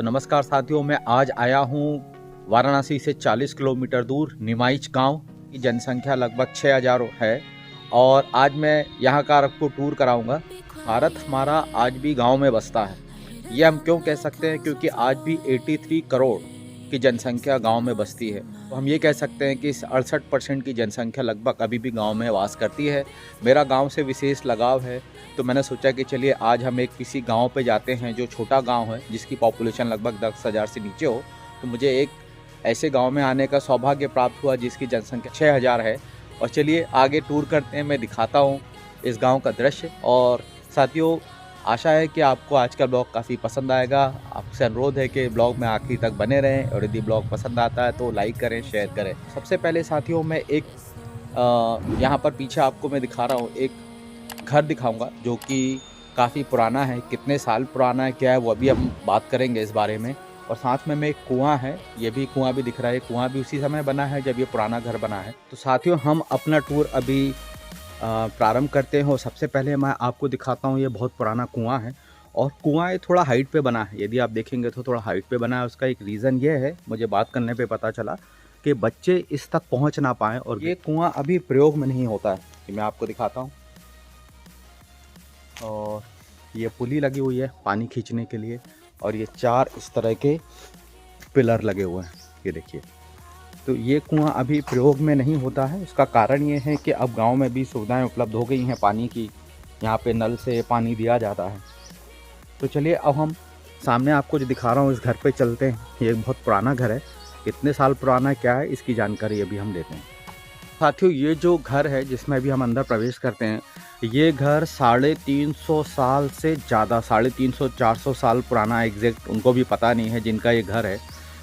नमस्कार साथियों, मैं आज आया हूँ वाराणसी से 40 किलोमीटर दूर निमाइच गांव की जनसंख्या लगभग 6000 है और आज मैं यहाँ का आपको टूर कराऊंगा। भारत हमारा आज भी गांव में बसता है, ये हम क्यों कह सकते हैं, क्योंकि आज भी 83 करोड़ की जनसंख्या गांव में बसती है। तो हम ये कह सकते हैं कि 68% की जनसंख्या लगभग अभी भी गांव में वास करती है। मेरा गांव से विशेष लगाव है, तो मैंने सोचा कि चलिए आज हम एक किसी गांव पे जाते हैं जो छोटा गांव है, जिसकी पॉपुलेशन लगभग 10,000 से नीचे हो। तो मुझे एक ऐसे गांव में आने का सौभाग्य प्राप्त हुआ जिसकी जनसंख्या 6000 है। और चलिए आगे टूर करते हैं, मैं दिखाता हूँ इस गाँव का दृश्य। और साथियों, आशा है कि आपको आज का ब्लॉग काफ़ी पसंद आएगा। आपसे अनुरोध है कि ब्लॉग में आखिर तक बने रहें और यदि ब्लॉग पसंद आता है तो लाइक करें, शेयर करें। सबसे पहले साथियों, मैं एक यहाँ पर पीछे आपको मैं दिखा रहा हूँ, एक घर दिखाऊंगा जो कि काफ़ी पुराना है। कितने साल पुराना है, क्या है, वो अभी हम बात करेंगे इस बारे में। और साथ में एक कुआं है, ये भी कुआं भी दिख रहा है। कुआं भी उसी समय बना है जब ये पुराना घर बना है। तो साथियों, हम अपना टूर अभी प्रारंभ करते हैं। और सबसे पहले मैं आपको दिखाता हूँ, ये बहुत पुराना कुआं है और कुआं थोड़ा हाइट पे बना है। यदि आप देखेंगे तो थोड़ा हाइट पे बना है। उसका एक रीज़न ये है, मुझे बात करने पे पता चला कि बच्चे इस तक पहुँच ना पाएँ। और ये कुआं अभी प्रयोग में नहीं होता है, कि मैं आपको दिखाता हूँ। और ये पुली लगी हुई है पानी खींचने के लिए, और ये 4 इस तरह के पिलर लगे हुए हैं, ये देखिए। तो ये कुआं अभी प्रयोग में नहीं होता है। इसका कारण ये है कि अब गांव में भी सुविधाएं उपलब्ध हो गई हैं पानी की। यहाँ पे नल से पानी दिया जाता है। तो चलिए अब हम सामने आपको जो दिखा रहा हूँ इस घर पे चलते हैं। ये एक बहुत पुराना घर है, कितने साल पुराना क्या है इसकी जानकारी अभी हम देते हैं। साथियों, ये जो घर है जिसमें अभी हम अंदर प्रवेश करते हैं, ये घर 350 साल से ज़्यादा, 350-400 साल पुराना, एग्जैक्ट उनको भी पता नहीं है जिनका ये घर है,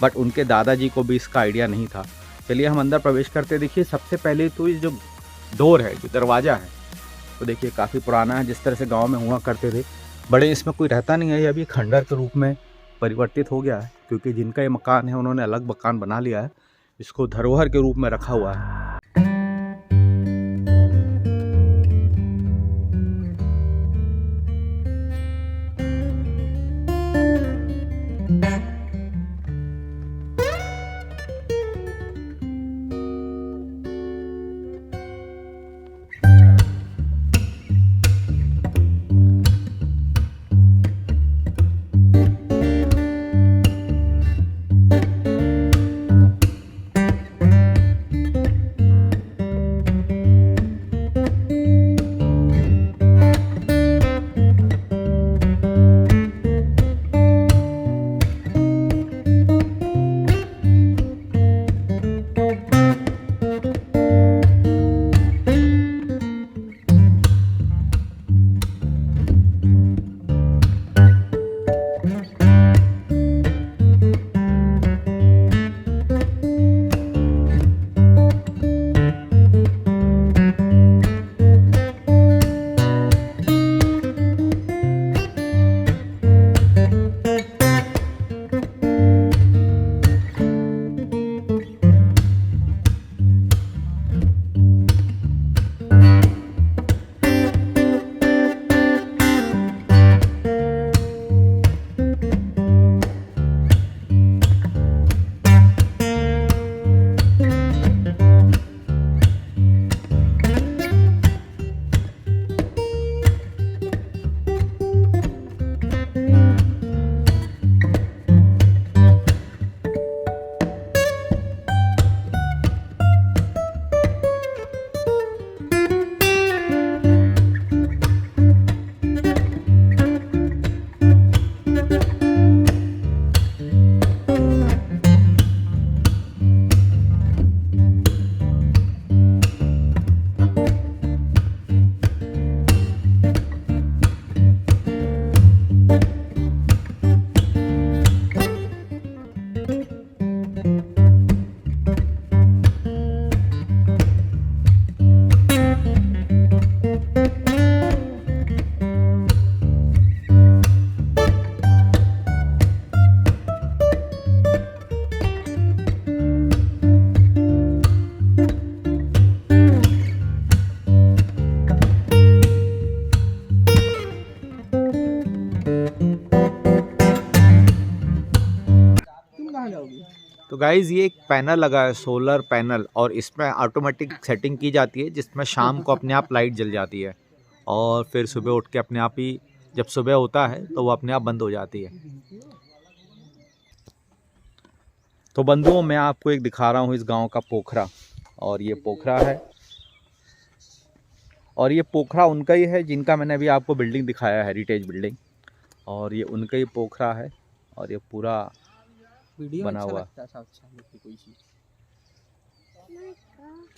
बट उनके दादाजी को भी इसका आइडिया नहीं था। चलिए हम अंदर प्रवेश करते। देखिए सबसे पहले तो ये जो डोर है, जो दरवाज़ा है, तो देखिए काफ़ी पुराना है, जिस तरह से गांव में हुआ करते थे। बड़े इसमें कोई रहता नहीं है, ये अभी खंडर के रूप में परिवर्तित हो गया है, क्योंकि जिनका ये मकान है उन्होंने अलग मकान बना लिया है, इसको धरोहर के रूप में रखा हुआ है। तो गाइज़ ये एक पैनल लगा है, सोलर पैनल, और इसमें ऑटोमेटिक सेटिंग की जाती है जिसमें शाम को अपने आप लाइट जल जाती है और फिर सुबह उठ के अपने आप ही जब सुबह होता है तो वो अपने आप बंद हो जाती है। तो बंधुओं मैं आपको एक दिखा रहा हूँ इस गांव का पोखरा, और ये पोखरा है, और ये पोखरा उनका ही है जिनका मैंने अभी आपको बिल्डिंग दिखाया, हेरिटेज बिल्डिंग, और ये उनका ही पोखरा है और ये पूरा बना हुआ।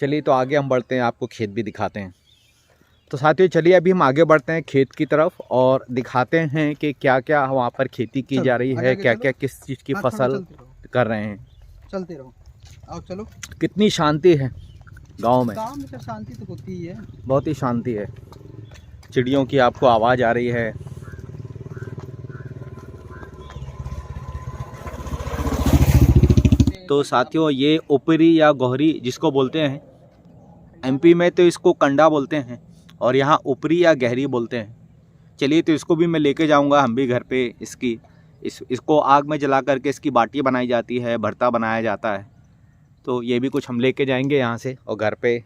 चलिए तो आगे हम बढ़ते हैं, आपको खेत भी दिखाते हैं। तो साथियों चलिए अभी हम आगे बढ़ते हैं खेत की तरफ और दिखाते हैं कि क्या क्या वहाँ पर खेती की जा रही है, क्या क्या किस चीज़ की फसल कर रहे हैं। चलते रहो, आओ चलो। कितनी शांति है गांव में। गांव में तो शांति तो होती ही है, बहुत ही शांति है। चिड़ियों की आपको आवाज़ आ रही है। तो साथियों ये ऊपरी या गोहरी जिसको बोलते हैं, एमपी में तो इसको कंडा बोलते हैं और यहाँ ऊपरी या गहरी बोलते हैं। चलिए तो इसको भी मैं लेके जाऊँगा हम भी घर पे। इसको आग में जला करके इसकी बाटी बनाई जाती है, भरता बनाया जाता है। तो ये भी कुछ हम लेके जाएंगे यहाँ से, और घर पे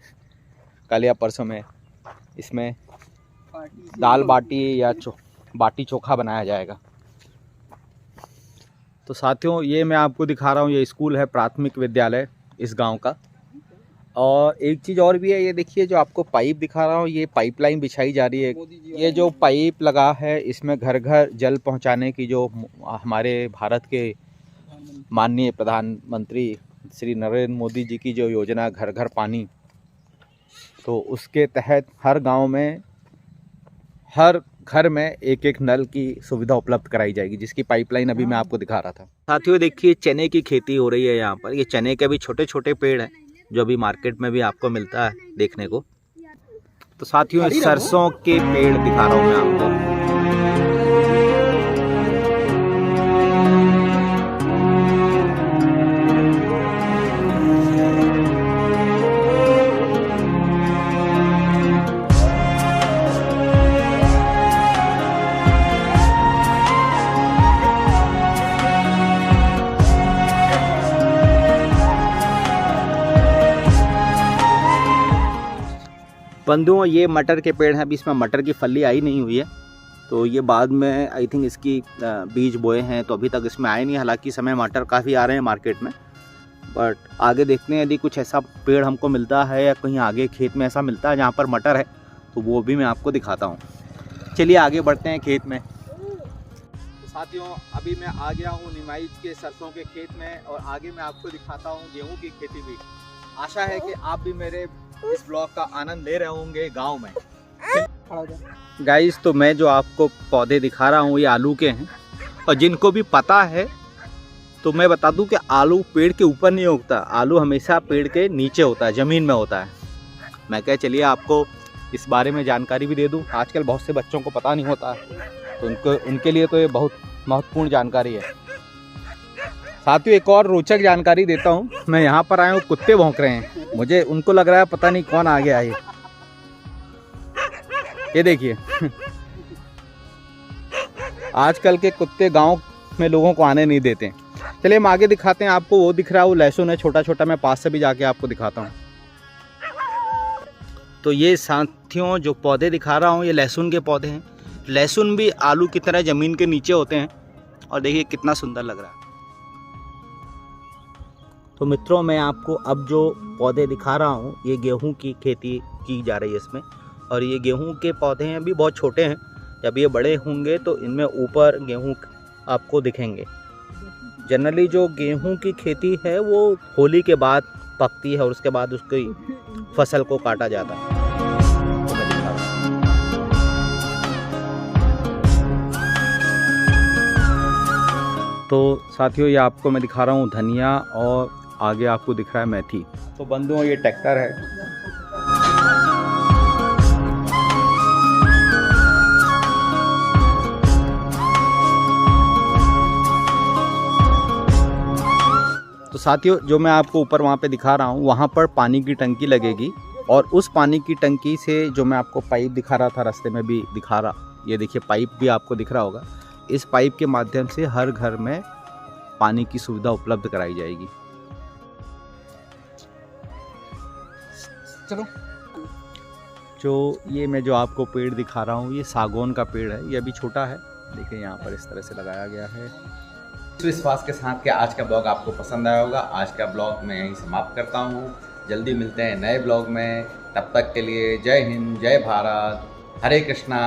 कल या परसों में इसमें दाल बाटी या बाटी चोखा बनाया जाएगा। तो साथियों ये मैं आपको दिखा रहा हूँ, ये स्कूल है, प्राथमिक विद्यालय इस गांव का। और एक चीज़ और भी है, ये देखिए जो आपको पाइप दिखा रहा हूँ, ये पाइपलाइन बिछाई जा रही है। ये जो पाइप लगा है इसमें घर घर जल पहुँचाने की जो हमारे भारत के माननीय प्रधानमंत्री श्री नरेंद्र मोदी जी की जो योजना घर घर पानी, तो उसके तहत हर गांव में हर घर में एक एक नल की सुविधा उपलब्ध कराई जाएगी, जिसकी पाइपलाइन अभी मैं आपको दिखा रहा था। साथियों देखिए चने की खेती हो रही है यहाँ पर। ये चने के भी छोटे छोटे पेड़ हैं जो अभी मार्केट में भी आपको मिलता है देखने को। तो साथियों सरसों के पेड़ दिखा रहा हूँ मैं आपको। बंधुओं ये मटर के पेड़ हैं, अभी इसमें मटर की फली आई नहीं हुई है, तो ये बाद में आई थिंक इसकी बीज बोए हैं, तो अभी तक इसमें आए नहीं। हालांकि समय मटर काफ़ी आ रहे हैं मार्केट में, बट आगे देखते हैं यदि कुछ ऐसा पेड़ हमको मिलता है या कहीं आगे खेत में ऐसा मिलता है जहाँ पर मटर है तो वो भी मैं आपको दिखाता हूँ। चलिए आगे बढ़ते हैं खेत में। तो साथियों अभी मैं आ गया हूँ निमाइच के सरसों के खेत में, और आगे मैं आपको दिखाता हूँ गेहूँ की खेती भी। आशा है कि आप भी मेरे इस ब्लॉग का आनंद ले रहे होंगे गांव में। गाइस तो मैं जो आपको पौधे दिखा रहा हूँ ये आलू के हैं, और जिनको भी पता है तो मैं बता दूं कि आलू पेड़ के ऊपर नहीं उगता, आलू हमेशा पेड़ के नीचे होता है, ज़मीन में होता है। मैं कह चलिए आपको इस बारे में जानकारी भी दे दूं। आजकल बहुत से बच्चों को पता नहीं होता, तो उनके लिए तो ये बहुत महत्वपूर्ण जानकारी है। साथियों एक और रोचक जानकारी देता हूँ। मैं यहाँ पर आया हूँ, कुत्ते भौंक रहे हैं, मुझे उनको लग रहा है पता नहीं कौन आ गया है। ये देखिए आजकल के कुत्ते गांव में लोगों को आने नहीं देते। चलिए हम आगे दिखाते हैं आपको। वो दिख रहा है वो लहसुन है छोटा छोटा, मैं पास से भी जाके आपको दिखाता हूँ। तो ये साथियों जो पौधे दिखा रहा हूँ ये लहसुन के पौधे हैं। लहसुन भी आलू की तरह ज़मीन के नीचे होते हैं, और देखिए कितना सुंदर लग रहा है। तो मित्रों मैं आपको अब जो पौधे दिखा रहा हूँ ये गेहूं की खेती की जा रही है इसमें, और ये गेहूं के पौधे हैं, अभी बहुत छोटे हैं। जब ये बड़े होंगे तो इनमें ऊपर गेहूं आपको दिखेंगे। जनरली जो गेहूं की खेती है वो होली के बाद पकती है और उसके बाद उसकी फसल को काटा जाता है। तो साथियों ये आपको मैं दिखा रहा हूँ धनिया, और आगे आपको दिख रहा है मेथी। तो बंधुओं ये ट्रैक्टर है। तो साथियों जो मैं आपको ऊपर वहाँ पे दिखा रहा हूँ वहाँ पर पानी की टंकी लगेगी, और उस पानी की टंकी से जो मैं आपको पाइप दिखा रहा था, रास्ते में भी दिखा रहा, ये देखिए पाइप भी आपको दिख रहा होगा। इस पाइप के माध्यम से हर घर में पानी की सुविधा उपलब्ध कराई जाएगी। चलो। जो ये मैं जो आपको पेड़ दिखा रहा हूँ, ये सागौन का पेड़ है। ये अभी छोटा है, देखिए यहाँ पर इस तरह से लगाया गया है। इस विश्वास के साथ कि आज का ब्लॉग आपको पसंद आया होगा। आज का ब्लॉग मैं यहीं समाप्त करता हूँ। जल्दी मिलते हैं नए ब्लॉग में। तब तक के लिए जय हिंद, जय भारत, हरे कृष्णा।